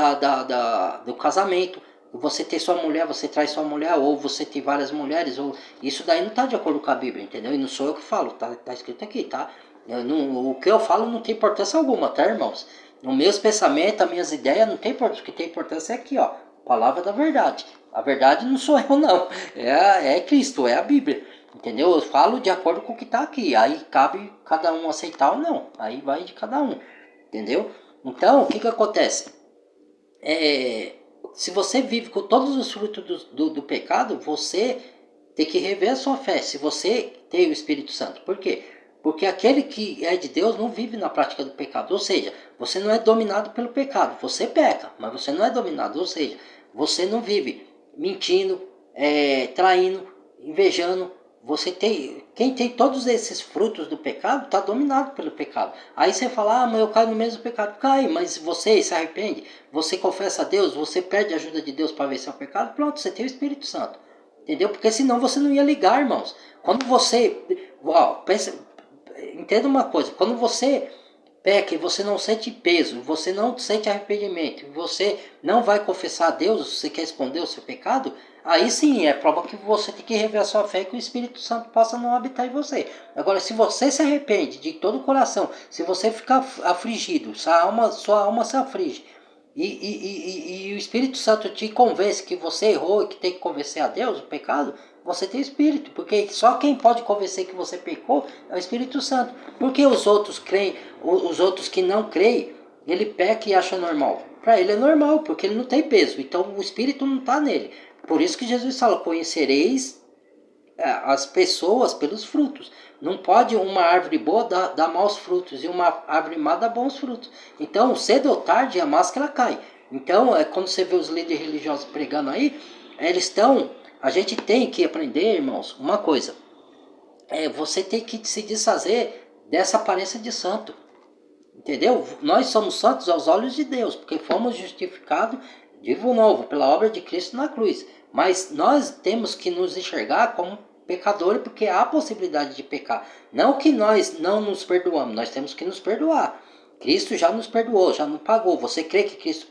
Speaker 1: do casamento. Você ter sua mulher, você traz sua mulher, ou você tem várias mulheres, ou isso daí não está de acordo com a Bíblia, entendeu? E não sou eu que falo, tá escrito aqui, tá? O que eu falo não tem importância alguma, tá, irmãos? Os meus pensamentos, as minhas ideias, não tem importância. O que tem importância é aqui, ó, palavra da verdade. A verdade não sou eu, não. É Cristo, é a Bíblia, entendeu? Eu falo de acordo com o que está aqui. Aí cabe cada um aceitar ou não. Aí vai de cada um, entendeu? Então, o que acontece? Se você vive com todos os frutos do pecado, você tem que rever a sua fé. Se você tem o Espírito Santo. Por quê? Porque aquele que é de Deus não vive na prática do pecado. Ou seja, você não é dominado pelo pecado. Você peca, mas você não é dominado. Ou seja, você não vive mentindo, traindo, invejando, quem tem todos esses frutos do pecado está dominado pelo pecado. Aí você fala, mas eu caio no mesmo pecado. Cai, mas você se arrepende, você confessa a Deus, você pede a ajuda de Deus para vencer o pecado, pronto, você tem o Espírito Santo. Entendeu? Porque senão você não ia ligar, irmãos. Quando você, entenda uma coisa, quando você peca e você não sente peso, você não sente arrependimento, você não vai confessar a Deus, você quer esconder o seu pecado, aí sim é prova que você tem que rever a sua fé e que o Espírito Santo possa não habitar em você. Agora, se você se arrepende de todo o coração, se você ficar afligido, sua alma se aflige, e o Espírito Santo te convence que você errou e que tem que convencer a Deus o pecado, você tem Espírito, porque só quem pode convencer que você pecou é o Espírito Santo. Porque os outros creem, os outros que não creem, ele peca e acha normal. Para ele é normal, porque ele não tem peso, então o Espírito não está nele. Por isso que Jesus fala, conhecereis as pessoas pelos frutos. Não pode uma árvore boa dar maus frutos e uma árvore má dar bons frutos. Então, cedo ou tarde, a máscara cai. Então, quando você vê os líderes religiosos pregando aí, eles estão... A gente tem que aprender, irmãos, uma coisa. Você tem que se desfazer dessa aparência de santo. Entendeu? Nós somos santos aos olhos de Deus, porque fomos justificados de novo pela obra de Cristo na cruz. Mas nós temos que nos enxergar como pecadores, porque há a possibilidade de pecar. Não que nós não nos perdoamos, nós temos que nos perdoar. Cristo já nos perdoou, já nos pagou. Você crê que Cristo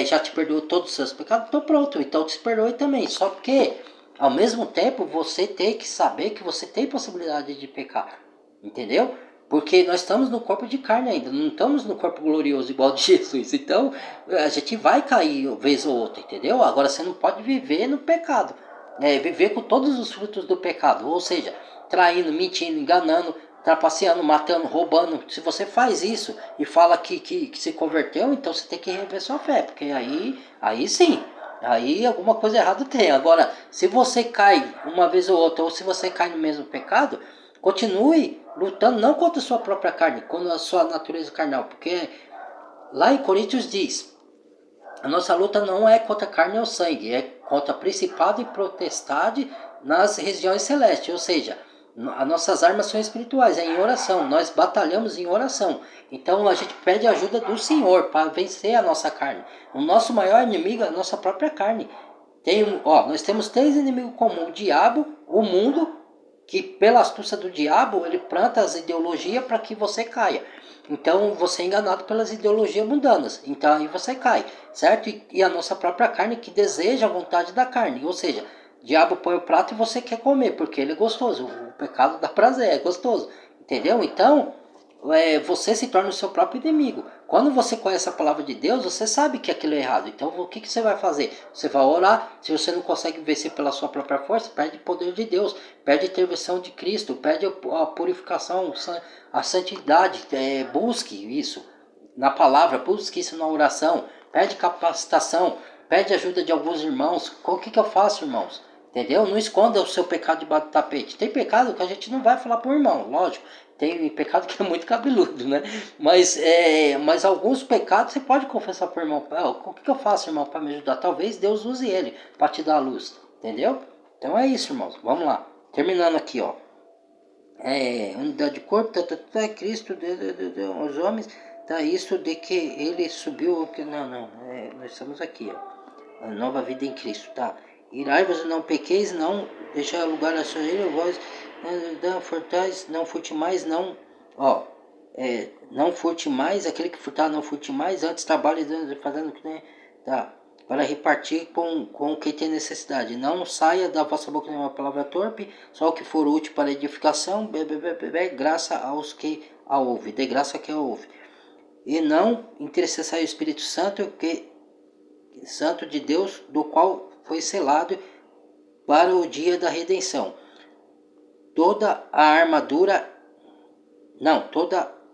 Speaker 1: já te perdoou todos os seus pecados? Então pronto, então te perdoe também. Só que, ao mesmo tempo, você tem que saber que você tem possibilidade de pecar. Entendeu? Porque nós estamos no corpo de carne ainda, não estamos no corpo glorioso igual de Jesus. Então, a gente vai cair vez ou outra, entendeu? Agora, você não pode viver no pecado. Viver com todos os frutos do pecado. Ou seja, traindo, mentindo, enganando, trapaceando, matando, roubando. Se você faz isso e fala que se converteu, então você tem que rever sua fé. Porque aí sim, aí alguma coisa errada tem. Agora, se você cai uma vez ou outra, ou se você cai no mesmo pecado... Continue lutando não contra a sua própria carne, contra a sua natureza carnal. Porque lá em Coríntios diz, a nossa luta não é contra a carne ou sangue, é contra principado e potestade nas regiões celestes. Ou seja, as nossas armas são espirituais, é em oração. Nós batalhamos em oração. Então a gente pede ajuda do Senhor para vencer a nossa carne. O nosso maior inimigo é a nossa própria carne. Nós temos 3 inimigos comuns, o diabo, o mundo, que pela astúcia do diabo, ele planta as ideologias para que você caia. Então, você é enganado pelas ideologias mundanas. Então, aí você cai, certo? E a nossa própria carne que deseja a vontade da carne. Ou seja, o diabo põe o prato e você quer comer, porque ele é gostoso. O pecado dá prazer, é gostoso. Entendeu? Então, você se torna o seu próprio inimigo. Quando você conhece a palavra de Deus, você sabe que aquilo é errado. Então, o que você vai fazer? Você vai orar. Se você não consegue vencer pela sua própria força, pede o poder de Deus, pede a intervenção de Cristo, pede a purificação, a santidade. Busque isso na palavra, busque isso na oração, pede capacitação, pede ajuda de alguns irmãos. O que eu faço, irmãos? Entendeu? Não esconda o seu pecado debaixo do tapete. Tem pecado que a gente não vai falar pro irmão, lógico. Tem pecado que é muito cabeludo, né? Mas alguns pecados você pode confessar pro irmão. O que eu faço, irmão, para me ajudar? Talvez Deus use ele para te dar a luz. Entendeu? Então é isso, irmãos. Vamos lá. Terminando aqui, ó. Unidade de corpo, Cristo, os homens, isso de que ele subiu. Não. Nós estamos aqui, ó. A nova vida em Cristo, tá? Irai-vos e não pequeis, não deixar lugar a sua ira, vós não furtais, não furte mais, não furte mais, aquele que furtar não furte mais, antes trabalhe fazendo que nem, tá, para repartir com quem tem necessidade. Não saia da vossa boca nenhuma palavra torpe, só o que for útil para edificação, graça aos que a ouvem, dê graça a quem a ouve. E não entristeçai o Espírito Santo, Santo de Deus, do qual foi selado para o dia da redenção. Toda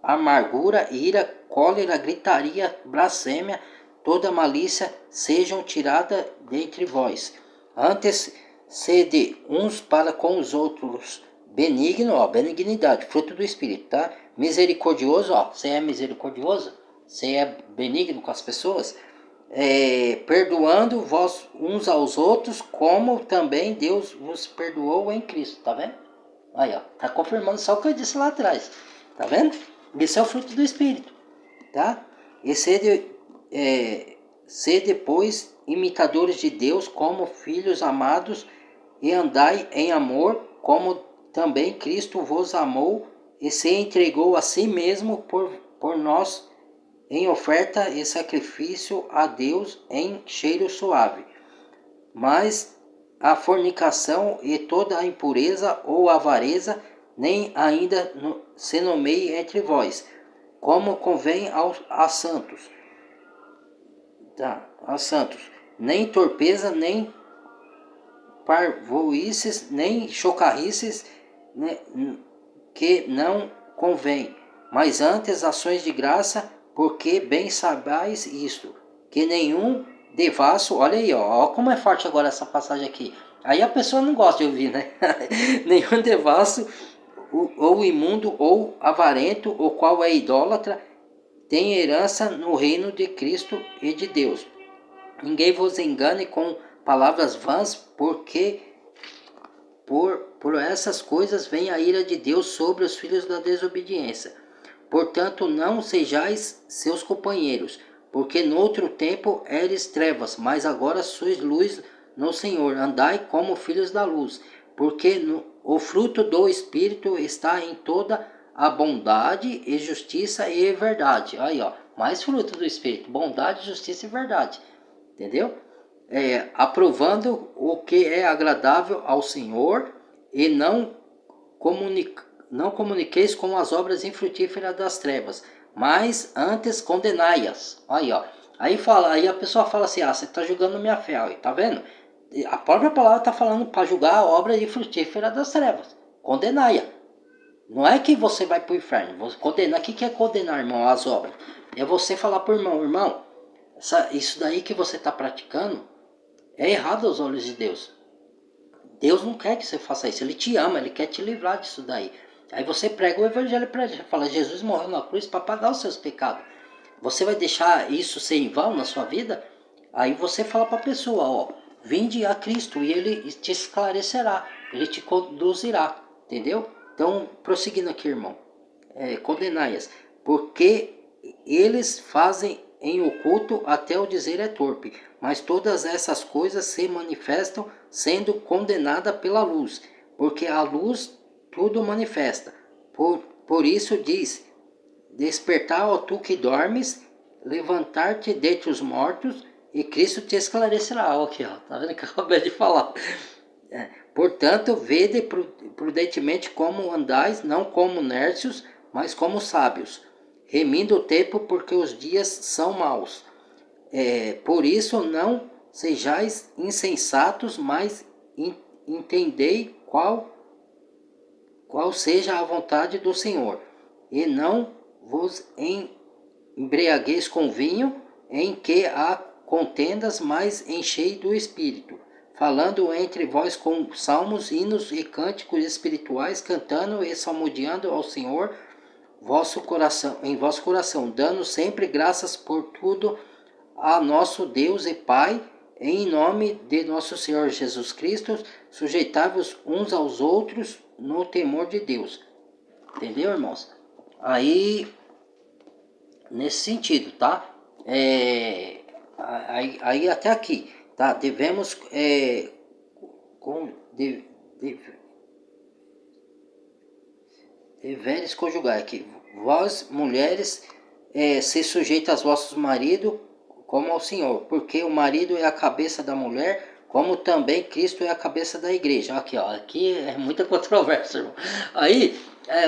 Speaker 1: amargura, ira, cólera, gritaria, blasfêmia, toda malícia sejam tiradas dentre vós. Antes, sede uns para com os outros benigno, benignidade, fruto do Espírito, tá? Misericordioso, você é misericordioso? Você é benigno com as pessoas? perdoando vós uns aos outros, como também Deus vos perdoou em Cristo, tá vendo? Aí, ó, tá confirmando só o que eu disse lá atrás, tá vendo? Esse é o fruto do Espírito, tá? E sede, pois, imitadores de Deus como filhos amados, e andai em amor, como também Cristo vos amou e se entregou a si mesmo por nós, em oferta e sacrifício a Deus em cheiro suave. Mas a fornicação e toda a impureza ou avareza nem ainda se nomeie entre vós, como convém a santos. Tá, a santos. Nem torpeza, nem parvoices, nem chocarrices, né, que não convém, mas antes ações de graça, porque bem sabais isto, que nenhum devasso, olha aí, ó como é forte agora essa passagem aqui. Aí a pessoa não gosta de ouvir, né? Nenhum devasso, ou imundo, ou avarento, o qual é idólatra, tem herança no reino de Cristo e de Deus. Ninguém vos engane com palavras vãs, porque por essas coisas vem a ira de Deus sobre os filhos da desobediência. Portanto, não sejais seus companheiros, porque noutro tempo eres trevas, mas agora sois luz no Senhor. Andai como filhos da luz, porque o fruto do Espírito está em toda a bondade e justiça e verdade. Aí, ó, mais fruto do Espírito: bondade, justiça e verdade. Entendeu? Aprovando o que é agradável ao Senhor, e não comuniqueis com as obras infrutíferas das trevas, mas antes condenai-as. Aí, ó. Aí a pessoa fala assim: você está julgando minha fé, aí, tá vendo? A própria palavra está falando para julgar a obra infrutífera das trevas. Condenai-a. Não é que você vai para o inferno. Você condenar. O que é condenar, irmão, as obras? É você falar para o irmão, isso daí que você está praticando é errado aos olhos de Deus. Deus não quer que você faça isso. Ele te ama, ele quer te livrar disso daí. Aí você prega o evangelho para ele. Fala: Jesus morreu na cruz para pagar os seus pecados. Você vai deixar isso ser em vão na sua vida? Aí você fala para a pessoa: ó, vinde a Cristo e ele te esclarecerá. Ele te conduzirá. Entendeu? Então, prosseguindo aqui, irmão. Condenai-as. Porque eles fazem em oculto, até o dizer é torpe, mas todas essas coisas se manifestam sendo condenada pela luz, porque a luz tudo manifesta. Por isso diz: despertar, ó tu que dormes, levantar-te dentre os mortos, e Cristo te esclarecerá. Ó, aqui, ó, tá vendo que eu acabei de falar? Portanto, vede prudentemente como andais, não como nércios, mas como sábios, remindo o tempo, porque os dias são maus. Por isso não sejais insensatos, mas entendei qual seja a vontade do Senhor. E não vos embriagueis com vinho, em que há contendas, mas enchei do Espírito, falando entre vós com salmos, hinos e cânticos espirituais, cantando e salmodiando ao Senhor em vosso coração, dando sempre graças por tudo a nosso Deus e Pai, em nome de nosso Senhor Jesus Cristo, sujeitai-vos uns aos outros no temor de Deus. Entendeu, irmãos? Aí, nesse sentido, tá? Aí até aqui, tá? Devemos deveres conjugar aqui. Vós, mulheres, se sujeitam aos vossos maridos como ao Senhor, porque o marido é a cabeça da mulher, como também Cristo é a cabeça da igreja. Aqui, ó, aqui é muita controvérsia, irmão. Aí,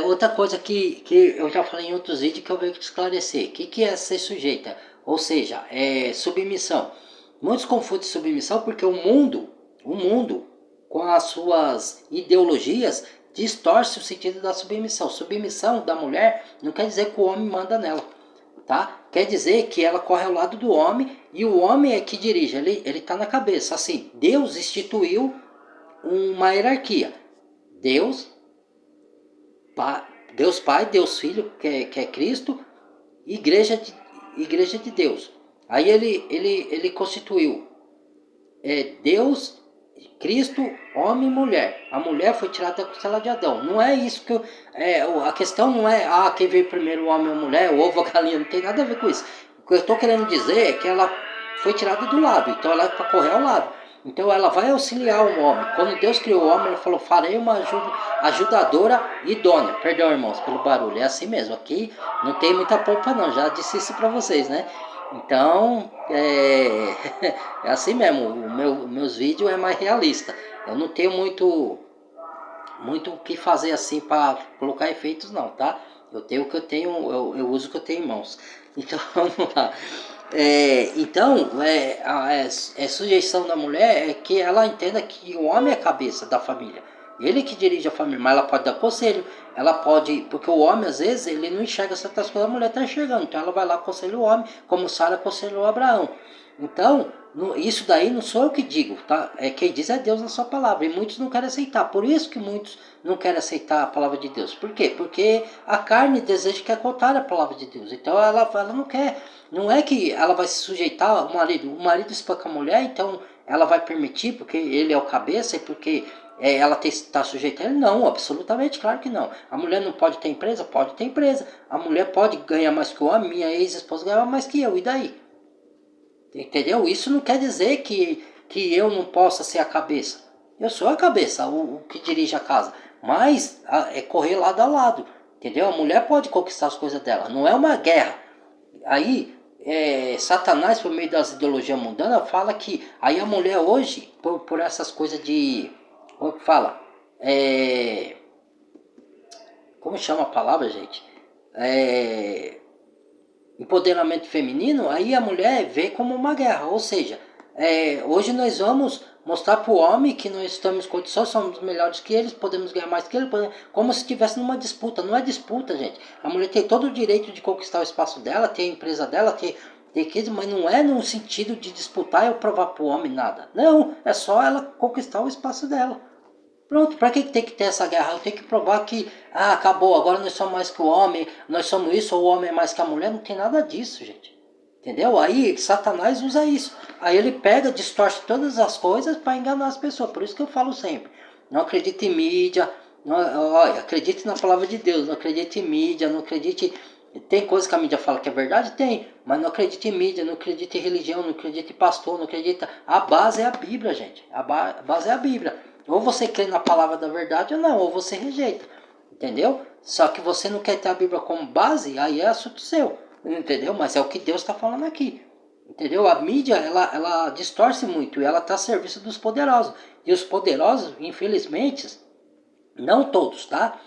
Speaker 1: outra coisa que eu já falei em outros vídeos que eu venho te esclarecer. O que é ser sujeita? Ou seja, submissão. Muitos confundem submissão porque o mundo, com as suas ideologias, distorce o sentido da submissão. Submissão da mulher não quer dizer que o homem manda nela, tá? Quer dizer que ela corre ao lado do homem e o homem é que dirige, ele tá na cabeça. Assim, Deus instituiu uma hierarquia. Deus Pai, Deus Filho, que é Cristo, igreja de Deus. Aí ele constituiu Deus, Cristo, homem e mulher. A mulher foi tirada da costela de Adão. Não é isso que a questão não é quem veio primeiro, o homem ou a mulher, o ovo ou a galinha, não tem nada a ver com isso. O que eu estou querendo dizer é que ela foi tirada do lado, então ela é para correr ao lado. Então ela vai auxiliar o homem. Quando Deus criou o homem, ele falou: farei uma ajudadora idônea. Perdão, irmãos, pelo barulho. É assim mesmo. Aqui não tem muita polpa não. Já disse isso para vocês, né? Então, é assim mesmo. Meus vídeos é mais realista. Eu não tenho muito o que fazer assim para colocar efeitos não, tá? Eu tenho o que eu tenho, eu uso o que eu tenho em mãos. Então, vamos lá. A sujeição da mulher é que ela entenda que o homem é a cabeça da família. Ele que dirige a família, mas ela pode dar conselho, ela pode, porque o homem às vezes ele não enxerga certas coisas, a mulher está enxergando, então ela vai lá aconselha o homem, como Sara aconselhou Abraão. Então, isso daí não sou eu que digo, tá? Quem diz é Deus na sua palavra, e muitos não querem aceitar. Por isso que muitos não querem aceitar a palavra de Deus. Por quê? Porque a carne deseja que é contrária à palavra de Deus. Então ela não quer. Não é que ela vai se sujeitar ao marido. O marido espanca a mulher, então ela vai permitir, porque ele é o cabeça, e porque ela está sujeita a ele? Não, absolutamente, claro que não. A mulher não pode ter empresa? Pode ter empresa. A mulher pode ganhar mais que o homem, minha ex-esposa ganhava mais que eu, e daí? Entendeu? Isso não quer dizer que eu não possa ser a cabeça. Eu sou a cabeça, o que dirige a casa. Mas é correr lado a lado. Entendeu? A mulher pode conquistar as coisas dela. Não é uma guerra. Aí, Satanás, por meio das ideologias mundanas, fala que aí a mulher hoje, por essas coisas de... Como que fala? Como chama a palavra, gente? Empoderamento feminino, aí a mulher vê como uma guerra. Ou seja, hoje nós vamos mostrar para o homem que nós estamos em condições, somos melhores que eles, podemos ganhar mais que eles, como se estivesse numa disputa. Não é disputa, gente. A mulher tem todo o direito de conquistar o espaço dela, ter a empresa dela, ter mas não é no sentido de disputar e provar para o homem nada. Não, é só ela conquistar o espaço dela. Pronto, para que tem que ter essa guerra? Eu tenho que provar que, acabou, agora nós somos mais que o homem, nós somos isso, ou o homem é mais que a mulher. Não tem nada disso, gente. Entendeu? Aí Satanás usa isso. Aí ele pega, distorce todas as coisas para enganar as pessoas. Por isso que eu falo sempre, não acredite em mídia, olha, acredite na palavra de Deus, não acredite em mídia, não acredite... Tem coisa que a mídia fala que é verdade? Tem, mas não acredite em mídia, não acredite em religião, não acredite em pastor, não acredita... A base é a Bíblia, gente. A base é a Bíblia. Ou você crê na palavra da verdade ou não, ou você rejeita. Entendeu? Só que você não quer ter a Bíblia como base, aí é assunto seu. Entendeu? Mas é o que Deus está falando aqui. Entendeu? A mídia, ela distorce muito e ela está a serviço dos poderosos. E os poderosos, infelizmente, não todos, tá?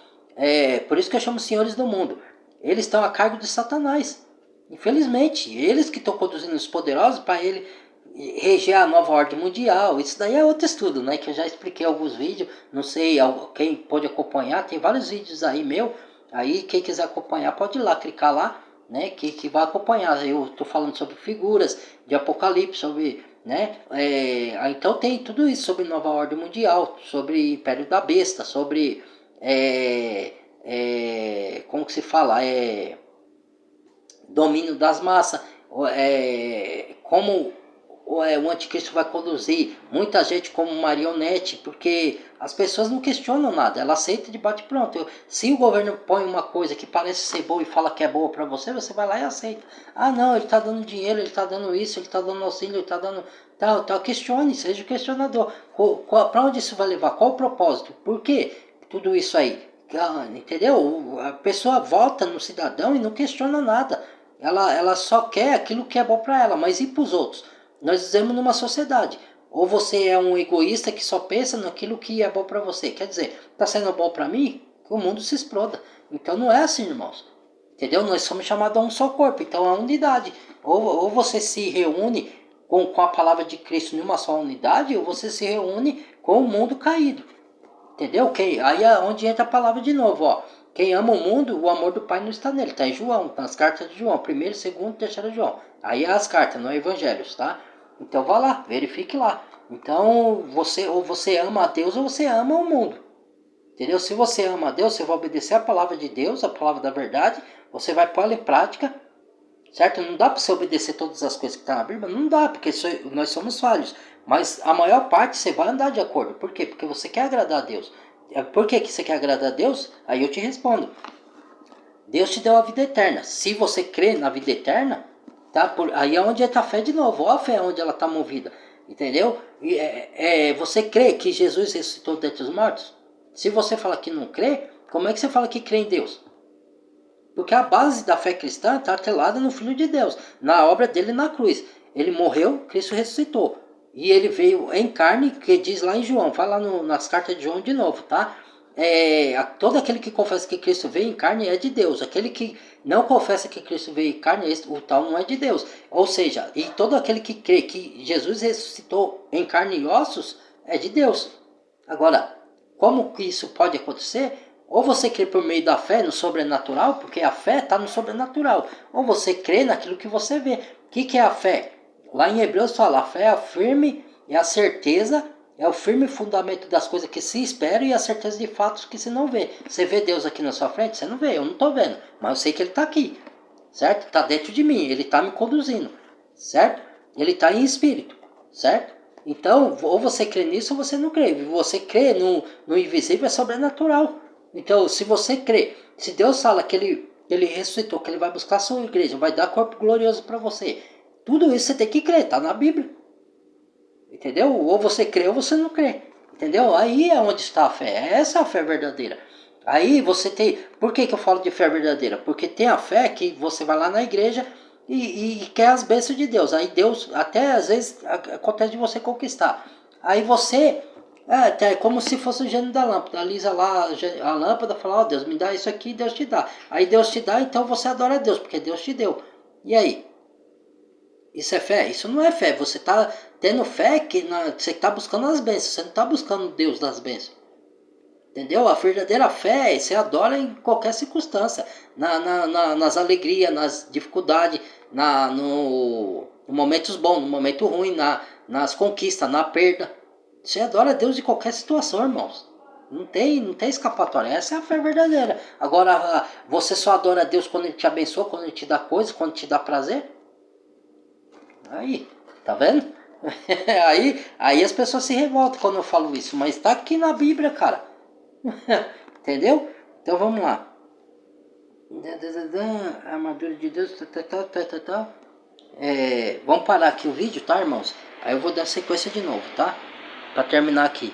Speaker 1: Por isso que eu chamo senhores do mundo. Eles estão a cargo de Satanás. Infelizmente, eles que estão conduzindo os poderosos para ele reger a nova ordem mundial. Isso daí é outro estudo, né? Que eu já expliquei em alguns vídeos. Não sei quem pode acompanhar. Tem vários vídeos aí meu. Aí quem quiser acompanhar pode ir lá, clicar lá, né? Que vai acompanhar. Eu estou falando sobre figuras de Apocalipse, sobre, né? Então tem tudo isso sobre nova ordem mundial, sobre Império da Besta, sobre como que se fala? Domínio das massas, como o anticristo vai conduzir muita gente como marionete, porque as pessoas não questionam nada, ela aceita de bate pronto. Se o governo põe uma coisa que parece ser boa e fala que é boa para você, você vai lá e aceita. Não, ele está dando dinheiro, ele está dando isso, ele está dando auxílio, ele está dando tal. Questione, seja o questionador. Para onde isso vai levar? Qual o propósito? Por que tudo isso aí? Entendeu? A pessoa vota no cidadão e não questiona nada. Ela só quer aquilo que é bom para ela, mas e para os outros? Nós vivemos numa sociedade. Ou você é um egoísta que só pensa naquilo que é bom para você. Quer dizer, está sendo bom para mim? Que o mundo se exploda. Então não é assim, irmãos. Entendeu? Nós somos chamados a um só corpo. Então é a unidade. Ou você se reúne com a palavra de Cristo em uma só unidade, ou você se reúne com o mundo caído. Entendeu? Aí é onde entra a palavra de novo, ó. Quem ama o mundo, o amor do Pai não está nele. Está em João, nas cartas de João. Primeiro, segundo, terceiro João. Aí é as cartas, não é evangelhos, tá? Então vá lá, verifique lá. Então, ou você ama a Deus ou você ama o mundo. Entendeu? Se você ama a Deus, você vai obedecer a palavra de Deus, a palavra da verdade. Você vai pôr ela em prática. Certo? Não dá para você obedecer todas as coisas que estão na Bíblia? Não dá, porque nós somos falhos. Mas a maior parte você vai andar de acordo. Por quê? Porque você quer agradar a Deus. Por que você quer agradar a Deus? Aí eu te respondo. Deus te deu a vida eterna. Se você crê na vida eterna, tá? Aí é onde está a fé de novo. Olha a fé onde ela está movida. Entendeu? E você crê que Jesus ressuscitou dentre os mortos? Se você fala que não crê, como é que você fala que crê em Deus? Porque a base da fé cristã está atrelada no Filho de Deus, na obra dele na cruz. Ele morreu, Cristo ressuscitou. E ele veio em carne, que diz lá em João, vai lá nas cartas de João de novo, tá? Todo aquele que confessa que Cristo veio em carne é de Deus. Aquele que não confessa que Cristo veio em carne, o tal não é de Deus. Ou seja, e todo aquele que crê que Jesus ressuscitou em carne e ossos é de Deus. Agora, como que isso pode acontecer? Ou você crê por meio da fé no sobrenatural, porque a fé está no sobrenatural. Ou você crê naquilo que você vê. O que é a fé? Lá em Hebreus fala, a fé é a firme, é a certeza, é o firme fundamento das coisas que se esperam e a certeza de fatos que se não vê. Você vê Deus aqui na sua frente? Você não vê, eu não estou vendo. Mas eu sei que Ele está aqui, certo? Está dentro de mim, Ele está me conduzindo, certo? Ele está em espírito, certo? Então, ou você crê nisso ou você não crê. Você crê no invisível é sobrenatural. Então, se você crê, se Deus fala que ele ressuscitou, que ele vai buscar a sua igreja, vai dar corpo glorioso para você, tudo isso você tem que crer, tá na Bíblia. Entendeu? Ou você crê ou você não crê. Entendeu? Aí é onde está a fé. Essa é a fé verdadeira. Aí você tem. Por que eu falo de fé verdadeira? Porque tem a fé que você vai lá na igreja e quer as bênçãos de Deus. Aí Deus, até às vezes, acontece de você conquistar. Aí você. É como se fosse o gênio da lâmpada. Alisa lá a lâmpada, fala: Ó, Deus, me dá isso aqui, Deus te dá. Aí Deus te dá, então você adora a Deus, porque Deus te deu. E aí? Isso é fé? Isso não é fé. Você está tendo fé que você está buscando as bênçãos. Você não está buscando Deus das bênçãos. Entendeu? A verdadeira fé você adora em qualquer circunstância. Nas alegrias, nas dificuldades, no momentos bons, no momento ruim, nas conquistas, na perda. Você adora Deus de qualquer situação, irmãos. Não tem escapatória. Essa é a fé verdadeira. Agora, você só adora Deus quando Ele te abençoa, quando Ele te dá coisas, quando Ele te dá prazer? Aí, tá vendo? aí as pessoas se revoltam quando eu falo isso, mas tá aqui na Bíblia, cara. Entendeu? Então vamos lá. A armadura de Deus. Vamos parar aqui o vídeo, tá, irmãos? Aí eu vou dar sequência de novo, tá? Pra terminar aqui.